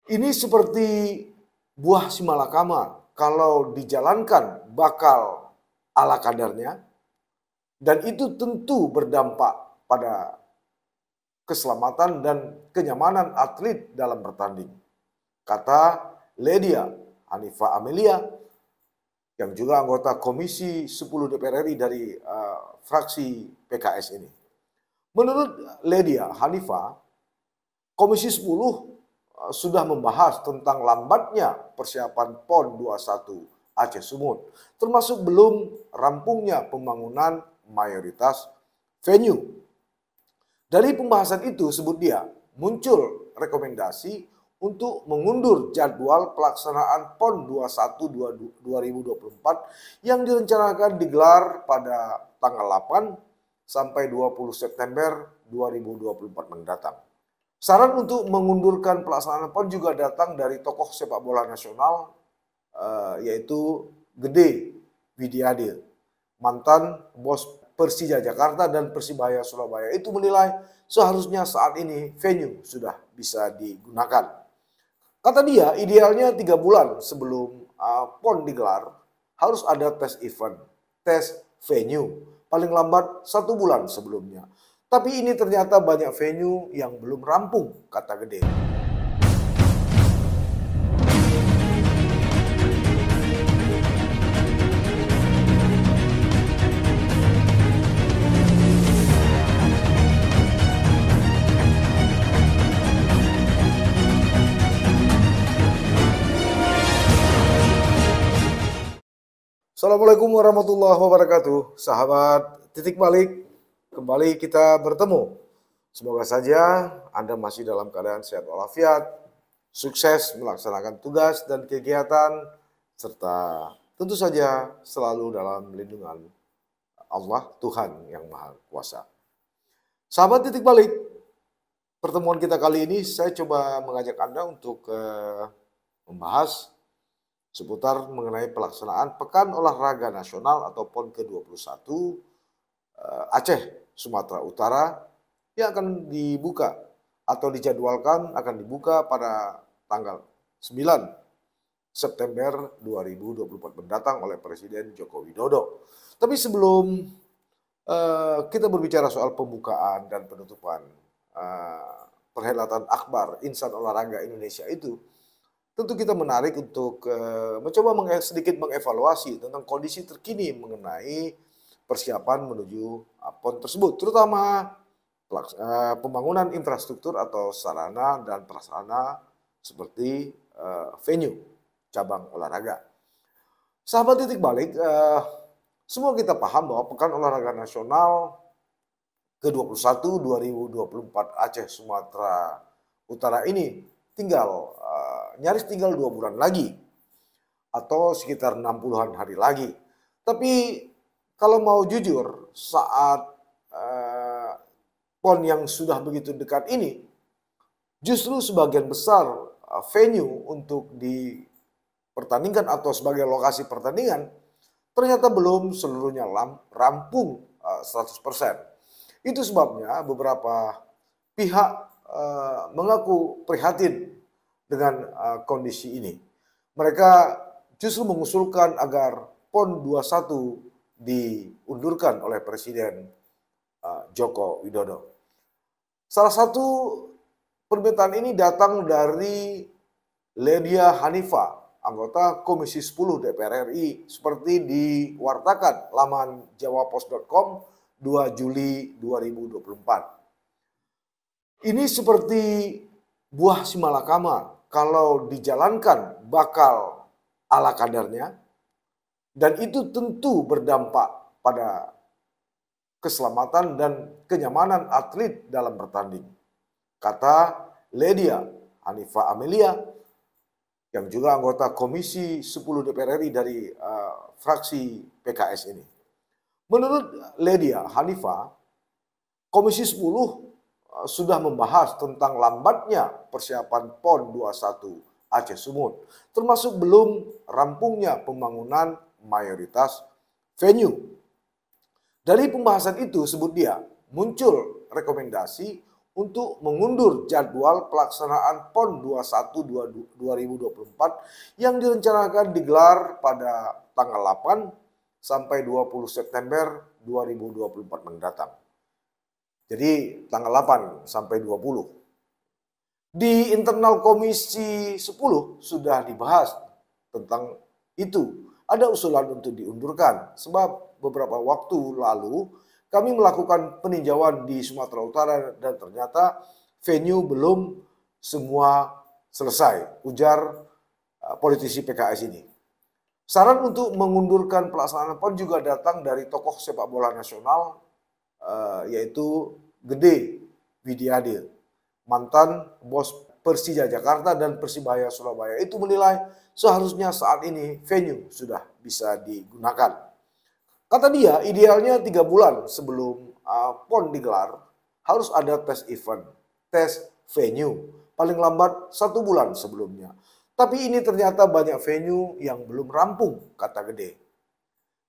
Ini seperti buah simalakama, kalau dijalankan bakal ala kadarnya, dan itu tentu berdampak pada keselamatan dan kenyamanan atlet dalam bertanding. Kata Ledia Hanifa Amelia, yang juga anggota Komisi 10 DPR RI dari fraksi PKS ini. Menurut Ledia Hanifa, Komisi 10 sudah membahas tentang lambatnya persiapan PON 21 Aceh Sumut, termasuk belum rampungnya pembangunan mayoritas venue. Dari pembahasan itu, sebut dia, muncul rekomendasi untuk mengundur jadwal pelaksanaan PON 21 2024 yang direncanakan digelar pada tanggal 8 sampai 20 September 2024 mendatang. Saran untuk mengundurkan pelaksanaan PON juga datang dari tokoh sepak bola nasional, yaitu Gede Widiade, mantan bos Persija Jakarta dan Persibaya Surabaya. Itu menilai seharusnya saat ini venue sudah bisa digunakan. Kata dia, idealnya 3 bulan sebelum PON digelar harus ada tes event, tes venue, paling lambat 1 bulan sebelumnya. Tapi ini ternyata banyak venue yang belum rampung, kata Gede. Assalamualaikum warahmatullahi wabarakatuh, sahabat Titik Balik. Kembali kita bertemu. Semoga saja Anda masih dalam keadaan sehat walafiat, sukses melaksanakan tugas dan kegiatan, serta tentu saja selalu dalam lindungan Allah, Tuhan yang Maha Kuasa. Sahabat Titik Balik, pertemuan kita kali ini saya coba mengajak Anda untuk membahas seputar mengenai pelaksanaan Pekan Olahraga Nasional atau PON ke-21 Aceh Sumatera Utara yang akan dibuka atau dijadwalkan akan dibuka pada tanggal 9 September 2024 mendatang oleh Presiden Joko Widodo. Tapi sebelum kita berbicara soal pembukaan dan penutupan perhelatan akbar Insan Olahraga Indonesia itu, tentu kita menarik untuk mencoba sedikit mengevaluasi tentang kondisi terkini mengenai persiapan menuju PON tersebut, terutama pembangunan infrastruktur atau sarana dan prasarana seperti venue cabang olahraga. Sahabat Titik Balik, semua kita paham bahwa Pekan Olahraga Nasional ke-21 2024 Aceh Sumatera Utara ini nyaris tinggal 2 bulan lagi atau sekitar 60-an hari lagi. Tapi kalau mau jujur, saat PON yang sudah begitu dekat ini, justru sebagian besar venue untuk dipertandingkan atau sebagai lokasi pertandingan ternyata belum seluruhnya rampung 100%. Itu sebabnya beberapa pihak mengaku prihatin dengan kondisi ini. Mereka justru mengusulkan agar PON 21 diundurkan oleh Presiden Joko Widodo. Salah satu permintaan ini datang dari Ledia Hanifa, anggota Komisi 10 DPR RI, seperti diwartakan laman jawapos.com 2 Juli 2024. Ini seperti buah simalakama, kalau dijalankan bakal ala kadarnya, dan itu tentu berdampak pada keselamatan dan kenyamanan atlet dalam bertanding. Kata Ledia Hanifa Amelia, yang juga anggota Komisi 10 DPR RI dari fraksi PKS ini. Menurut Ledia Hanifa, Komisi 10 sudah membahas tentang lambatnya persiapan PON 21 Aceh Sumut, termasuk belum rampungnya pembangunan mayoritas venue. Dari pembahasan itu, sebut dia, muncul rekomendasi untuk mengundur jadwal pelaksanaan PON 21 2024 yang direncanakan digelar pada tanggal 8 sampai 20 September 2024 mendatang. Jadi tanggal 8 sampai 20. Di internal Komisi 10 sudah dibahas tentang itu. Ada usulan untuk diundurkan sebab beberapa waktu lalu kami melakukan peninjauan di Sumatera Utara dan ternyata venue belum semua selesai, ujar politisi PKS ini. Saran untuk mengundurkan pelaksanaan PON juga datang dari tokoh sepak bola nasional, yaitu Gede Widiade, mantan bos Persija Jakarta dan Persibaya Surabaya. Itu menilai seharusnya saat ini venue sudah bisa digunakan. Kata dia, idealnya 3 bulan sebelum PON digelar harus ada tes event, tes venue, paling lambat 1 bulan sebelumnya. Tapi ini ternyata banyak venue yang belum rampung, kata Gede.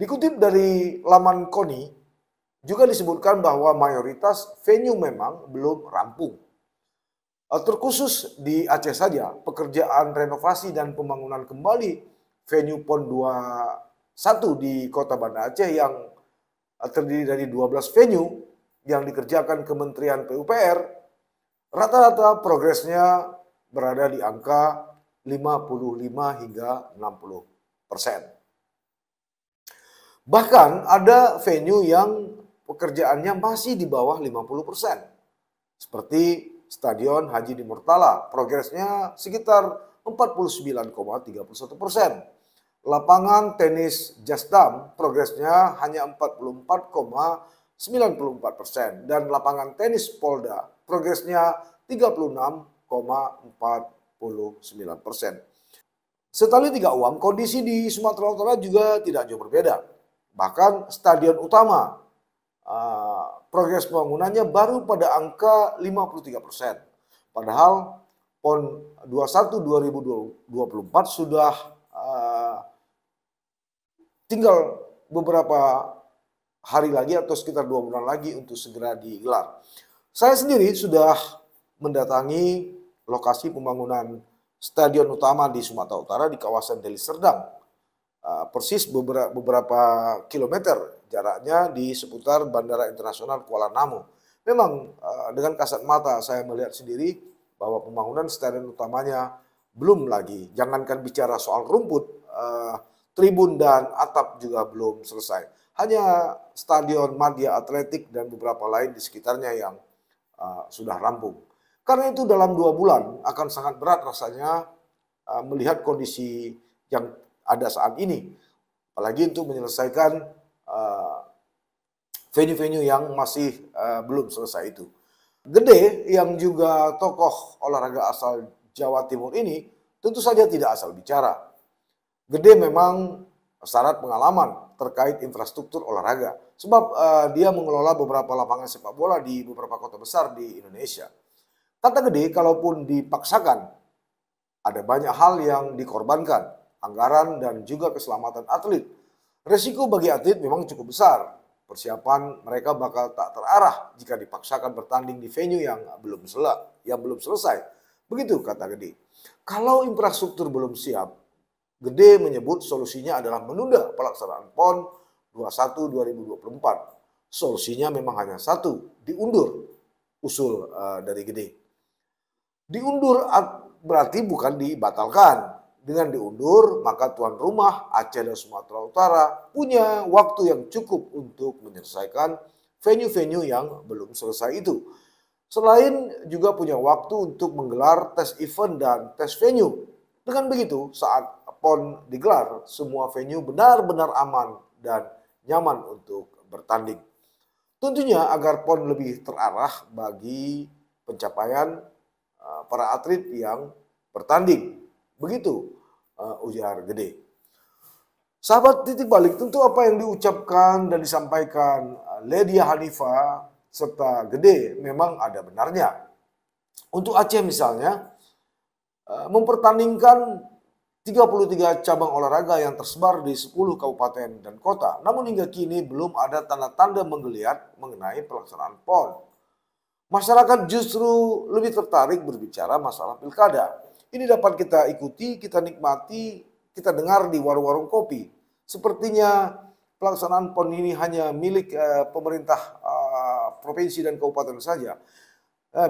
Dikutip dari laman KONI, juga disebutkan bahwa mayoritas venue memang belum rampung. Terkhusus di Aceh saja, pekerjaan renovasi dan pembangunan kembali venue PON 21 di Kota Banda Aceh yang terdiri dari 12 venue yang dikerjakan Kementerian PUPR, rata-rata progresnya berada di angka 55 hingga 60%. Bahkan ada venue yang pekerjaannya masih di bawah 50%. Seperti Stadion Haji di Murtala, progresnya sekitar 49,31%. Lapangan tenis Jasdam, progresnya hanya 44,94%. Dan lapangan tenis Polda, progresnya 36,49%. Setali 3 uang, kondisi di Sumatera Utara juga tidak jauh berbeda. Bahkan stadion utama, progres pembangunannya baru pada angka 53%. Padahal PON 21 2024 sudah tinggal beberapa hari lagi atau sekitar 2 bulan lagi untuk segera digelar. Saya sendiri sudah mendatangi lokasi pembangunan stadion utama di Sumatera Utara di kawasan Deli Serdang. Persis beberapa kilometer jaraknya di seputar Bandara Internasional Kuala Namu. Memang dengan kasat mata saya melihat sendiri bahwa pembangunan stadion utamanya belum lagi. Jangankan bicara soal rumput, tribun dan atap juga belum selesai. Hanya stadion Madia Atletik dan beberapa lain di sekitarnya yang sudah rampung. Karena itu dalam 2 bulan akan sangat berat rasanya melihat kondisi yang ada saat ini, apalagi untuk menyelesaikan venue-venue yang masih belum selesai itu. Gede yang juga tokoh olahraga asal Jawa Timur ini tentu saja tidak asal bicara. Gede memang syarat pengalaman terkait infrastruktur olahraga, sebab dia mengelola beberapa lapangan sepak bola di beberapa kota besar di Indonesia. Kata Gede, kalaupun dipaksakan, ada banyak hal yang dikorbankan. Anggaran dan juga keselamatan atlet. Resiko bagi atlet memang cukup besar. Persiapan mereka bakal tak terarah jika dipaksakan bertanding di venue yang belum selesai. Begitu kata Gede. Kalau infrastruktur belum siap, Gede menyebut solusinya adalah menunda pelaksanaan PON 21 2024. Solusinya memang hanya satu, diundur. Usul dari Gede. Diundur berarti bukan dibatalkan. Dengan diundur, maka tuan rumah Aceh dan Sumatera Utara punya waktu yang cukup untuk menyelesaikan venue-venue yang belum selesai itu. Selain juga punya waktu untuk menggelar tes event dan tes venue. Dengan begitu, saat PON digelar, semua venue benar-benar aman dan nyaman untuk bertanding. Tentunya agar PON lebih terarah bagi pencapaian para atlet yang bertanding. Begitu ujar Gede. Sahabat Titik Balik, tentu apa yang diucapkan dan disampaikan Ledia Hanifah serta Gede memang ada benarnya. Untuk Aceh misalnya, mempertandingkan 33 cabang olahraga yang tersebar di 10 kabupaten dan kota. Namun hingga kini belum ada tanda-tanda menggeliat mengenai pelaksanaan PON. Masyarakat justru lebih tertarik berbicara masalah pilkada. Ini dapat kita ikuti, kita nikmati, kita dengar di warung-warung kopi. Sepertinya pelaksanaan PON ini hanya milik pemerintah provinsi dan kabupaten saja.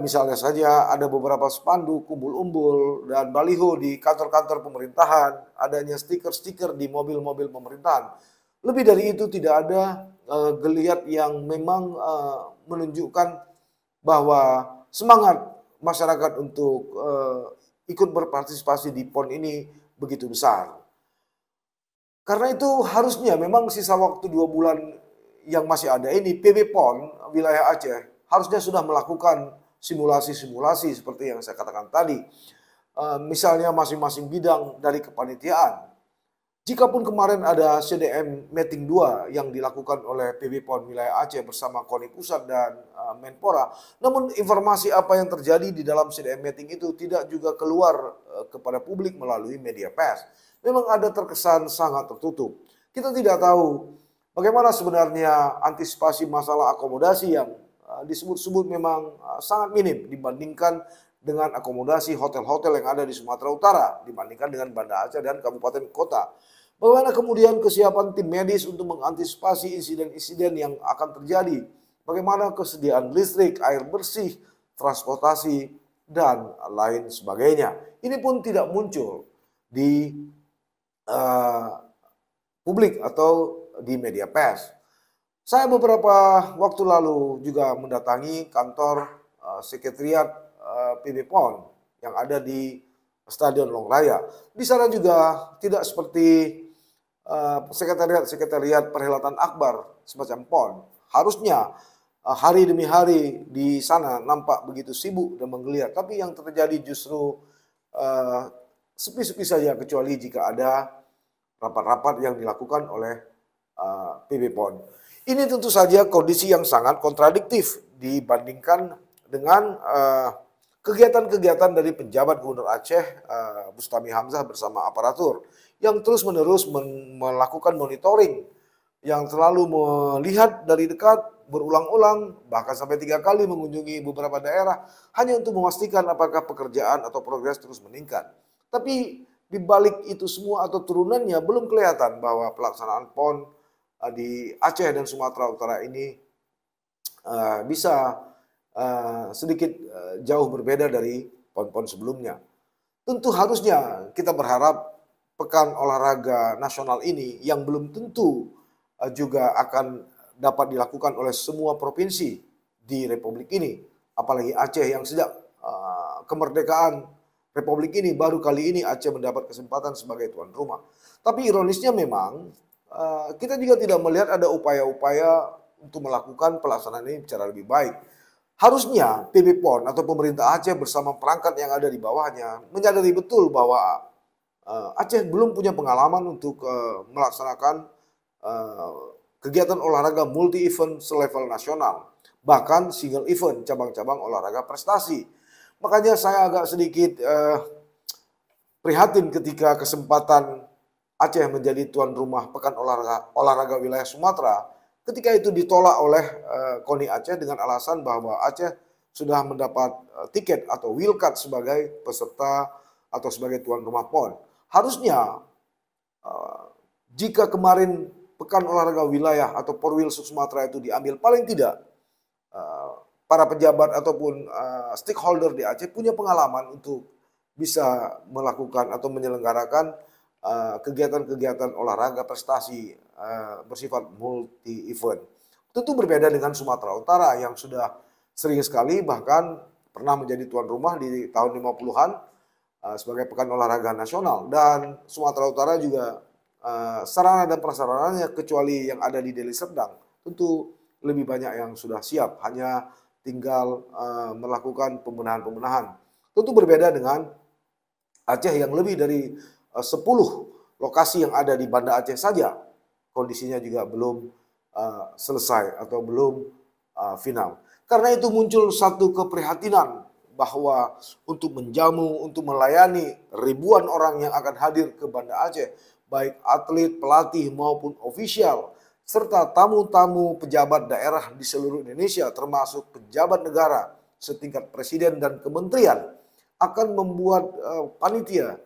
Misalnya saja ada beberapa spanduk, umbul-umbul, dan baliho di kantor-kantor pemerintahan, adanya stiker-stiker di mobil-mobil pemerintahan. Lebih dari itu tidak ada geliat yang memang menunjukkan bahwa semangat masyarakat untuk ikut berpartisipasi di PON ini begitu besar. Karena itu harusnya memang sisa waktu 2 bulan yang masih ada ini, PB PON wilayah Aceh harusnya sudah melakukan simulasi-simulasi seperti yang saya katakan tadi. Misalnya masing-masing bidang dari kepanitiaan. Jikapun kemarin ada CDM Meeting 2 yang dilakukan oleh PB PON wilayah Aceh bersama KONI Pusat dan Menpora, namun informasi apa yang terjadi di dalam CDM Meeting itu tidak juga keluar kepada publik melalui media pers. Memang ada terkesan sangat tertutup. Kita tidak tahu bagaimana sebenarnya antisipasi masalah akomodasi yang disebut-sebut memang sangat minim dibandingkan dengan akomodasi hotel-hotel yang ada di Sumatera Utara, dibandingkan dengan Banda Aceh dan kabupaten kota. Bagaimana kemudian kesiapan tim medis untuk mengantisipasi insiden-insiden yang akan terjadi? Bagaimana kesediaan listrik, air bersih, transportasi, dan lain sebagainya. Ini pun tidak muncul di publik atau di media pers. Saya beberapa waktu lalu juga mendatangi kantor sekretariat PB PON yang ada di Stadion Long Raya. Di sana juga tidak seperti sekretariat perhelatan akbar semacam PON. Harusnya hari demi hari di sana nampak begitu sibuk dan menggeliat. Tapi yang terjadi justru sepi-sepi saja, kecuali jika ada rapat-rapat yang dilakukan oleh PB PON. Ini tentu saja kondisi yang sangat kontradiktif dibandingkan dengan kegiatan-kegiatan dari penjabat Gubernur Aceh Bustami Hamzah bersama aparatur yang terus-menerus melakukan monitoring, yang selalu melihat dari dekat berulang-ulang, bahkan sampai 3 kali mengunjungi beberapa daerah hanya untuk memastikan apakah pekerjaan atau progres terus meningkat. Tapi di balik itu semua atau turunannya belum kelihatan bahwa pelaksanaan PON di Aceh dan Sumatera Utara ini bisa sedikit jauh berbeda dari PON-PON sebelumnya. Tentu harusnya kita berharap Pekan Olahraga Nasional ini yang belum tentu juga akan dapat dilakukan oleh semua provinsi di Republik ini. Apalagi Aceh yang sejak kemerdekaan Republik ini baru kali ini Aceh mendapat kesempatan sebagai tuan rumah. Tapi ironisnya memang kita juga tidak melihat ada upaya-upaya untuk melakukan pelaksanaan ini secara lebih baik. Harusnya PB PON atau pemerintah Aceh bersama perangkat yang ada di bawahnya menyadari betul bahwa Aceh belum punya pengalaman untuk melaksanakan kegiatan olahraga multi event selevel nasional, bahkan single event cabang-cabang olahraga prestasi. Makanya saya agak sedikit prihatin ketika kesempatan Aceh menjadi tuan rumah Pekan Olahraga Wilayah Sumatera, ketika itu ditolak oleh KONI Aceh dengan alasan bahwa Aceh sudah mendapat tiket atau wildcard sebagai peserta atau sebagai tuan rumah PON. Harusnya jika kemarin Pekan Olahraga Wilayah atau Porwil Sumatera itu diambil, paling tidak para pejabat ataupun stakeholder di Aceh punya pengalaman untuk bisa melakukan atau menyelenggarakan kegiatan-kegiatan olahraga prestasi bersifat multi event. Tentu berbeda dengan Sumatera Utara yang sudah sering sekali bahkan pernah menjadi tuan rumah di tahun 50-an sebagai Pekan Olahraga Nasional, dan Sumatera Utara juga sarana dan prasarananya kecuali yang ada di Deli Serdang tentu lebih banyak yang sudah siap, hanya tinggal melakukan pembenahan-pembenahan. Tentu berbeda dengan Aceh yang lebih dari 10 lokasi yang ada di Banda Aceh saja kondisinya juga belum selesai atau belum final. Karena itu muncul satu keprihatinan bahwa untuk menjamu, untuk melayani ribuan orang yang akan hadir ke Banda Aceh, baik atlet, pelatih maupun ofisial, serta tamu-tamu pejabat daerah di seluruh Indonesia termasuk pejabat negara setingkat presiden dan kementerian akan membuat panitia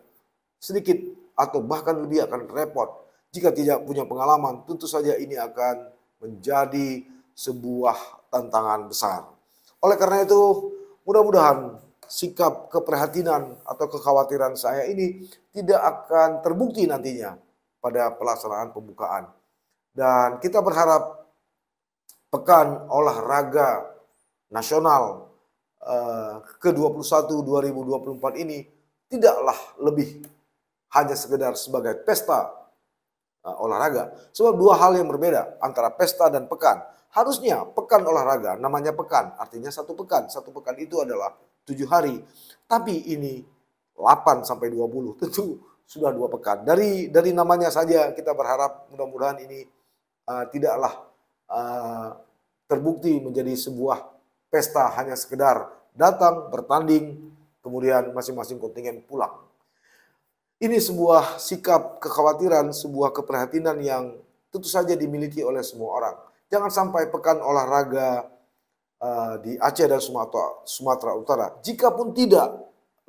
sedikit atau bahkan lebih akan repot. Jika tidak punya pengalaman, tentu saja ini akan menjadi sebuah tantangan besar. Oleh karena itu, mudah-mudahan sikap keprihatinan atau kekhawatiran saya ini tidak akan terbukti nantinya pada pelaksanaan pembukaan. Dan kita berharap Pekan Olahraga Nasional ke-21 2024 ini tidaklah lebih hanya sekedar sebagai pesta olahraga. Sebab dua hal yang berbeda antara pesta dan pekan. Harusnya pekan olahraga, namanya pekan, artinya satu pekan. Satu pekan itu adalah 7 hari. Tapi ini 8 sampai 20, tentu sudah 2 pekan. Dari namanya saja kita berharap mudah-mudahan ini tidaklah terbukti menjadi sebuah pesta hanya sekedar datang, bertanding, kemudian masing-masing kontingen pulang. Ini sebuah sikap kekhawatiran, sebuah keprihatinan yang tentu saja dimiliki oleh semua orang. Jangan sampai pekan olahraga di Aceh dan Sumatera Utara, jika pun tidak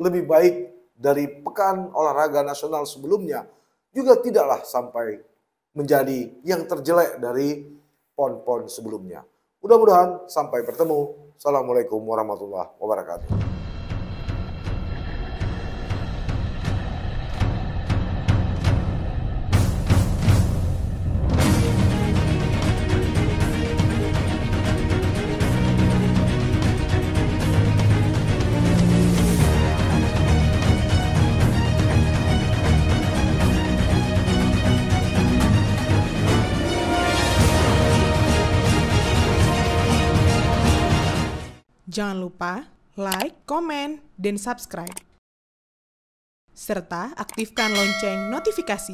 lebih baik dari pekan olahraga nasional sebelumnya, juga tidaklah sampai menjadi yang terjelek dari PON-PON sebelumnya. Mudah-mudahan sampai bertemu. Assalamualaikum warahmatullahi wabarakatuh. Jangan lupa like, komen, dan subscribe. Serta aktifkan lonceng notifikasi.